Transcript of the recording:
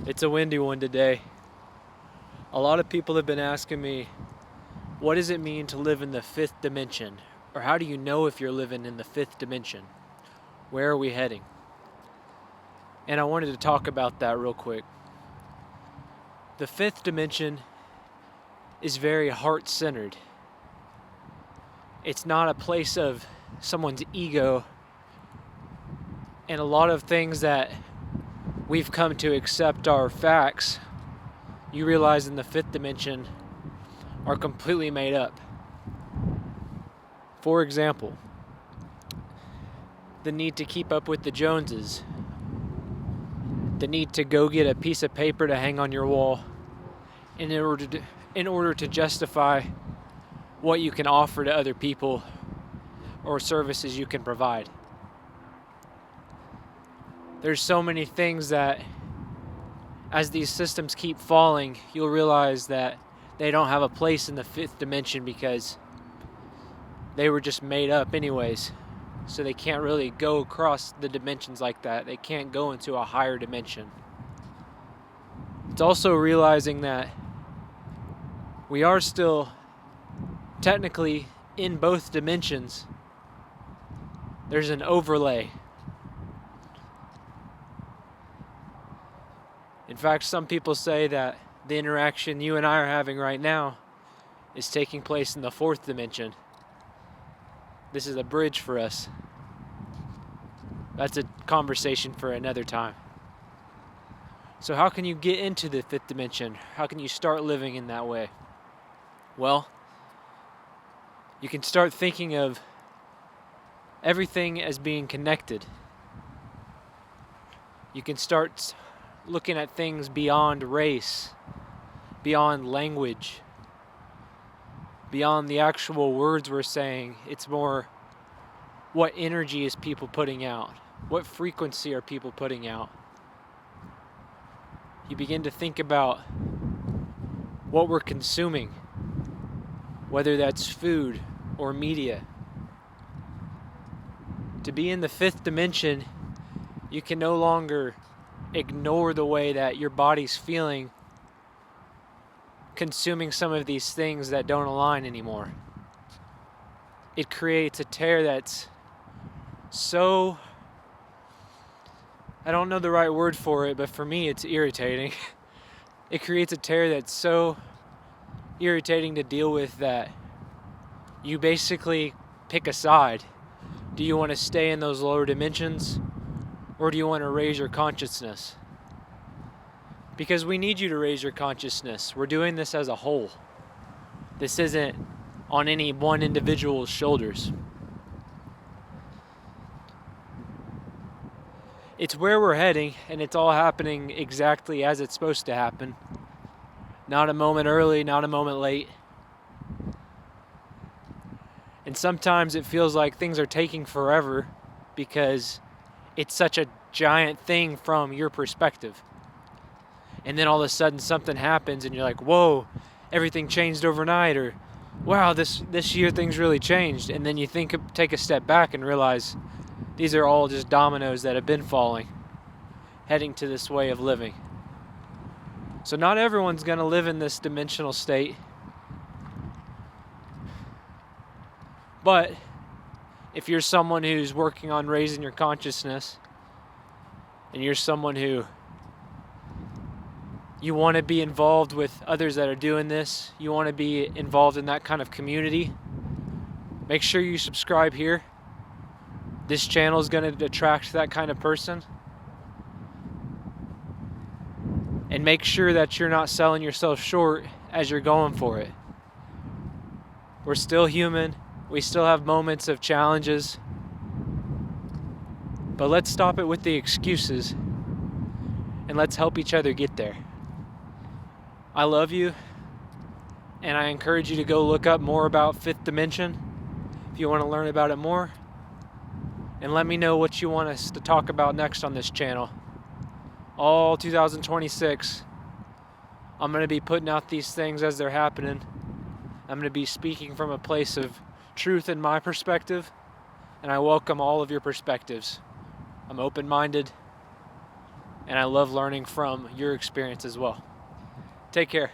It's a windy one today. A lot of people have been asking me, what does it mean to live in the fifth dimension? Or how do you know if you're living in the fifth dimension? Where are we heading? And I wanted to talk about that real quick. The fifth dimension is very heart-centered. It's not a place of someone's ego, and a lot of things that we've come to accept are facts, you realize in the fifth dimension, are completely made up. For example, the need to keep up with the Joneses, the need to go get a piece of paper to hang on your wall in order to justify what you can offer to other people or services you can provide. There's so many things that, as these systems keep falling, you'll realize that they don't have a place in the fifth dimension because they were just made up anyways. So they can't really go across the dimensions like that. They can't go into a higher dimension. It's also realizing that we are still technically in both dimensions. There's an overlay. In fact, some people say that the interaction you and I are having right now is taking place in the fourth dimension. This is a bridge for us. That's a conversation for another time. So how can you get into the fifth dimension? How can you start living in that way? Well, you can start thinking of everything as being connected. You can start looking at things beyond race, beyond language, beyond the actual words we're saying. It's more, what energy is people putting out? What frequency are people putting out? You begin to think about what we're consuming, whether that's food or media. To be in the fifth dimension, you can no longer ignore the way that your body's feeling consuming some of these things that don't align anymore. It creates a tear that's so, I don't know the right word for it, but for me it's irritating. It creates a tear that's so irritating to deal with that you basically pick a side. Do you want to stay in those lower dimensions, or do you want to raise your consciousness? Because we need you to raise your consciousness. We're doing this as a whole. This isn't on any one individual's shoulders. It's where we're heading, and it's all happening exactly as it's supposed to happen. Not a moment early, not a moment late. And sometimes it feels like things are taking forever because it's such a giant thing from your perspective. And then all of a sudden something happens and you're like, whoa, everything changed overnight, or wow, this year things really changed. And then you take a step back and realize these are all just dominoes that have been falling, heading to this way of living. So not everyone's going to live in this dimensional state. But if you're someone who's working on raising your consciousness, and you're someone who you want to be involved with others that are doing this, you want to be involved in that kind of community, make sure you subscribe here. This channel is going to attract that kind of person. And make sure that you're not selling yourself short as you're going for it. We're still human. We still have moments of challenges. But let's stop it with the excuses. And let's help each other get there. I love you. And I encourage you to go look up more about fifth dimension if you want to learn about it more. And let me know what you want us to talk about next on this channel. All 2026, I'm going to be putting out these things as they're happening. I'm going to be speaking from a place of truth in my perspective, and I welcome all of your perspectives. I'm open-minded. and I love learning from your experience as well. Take care.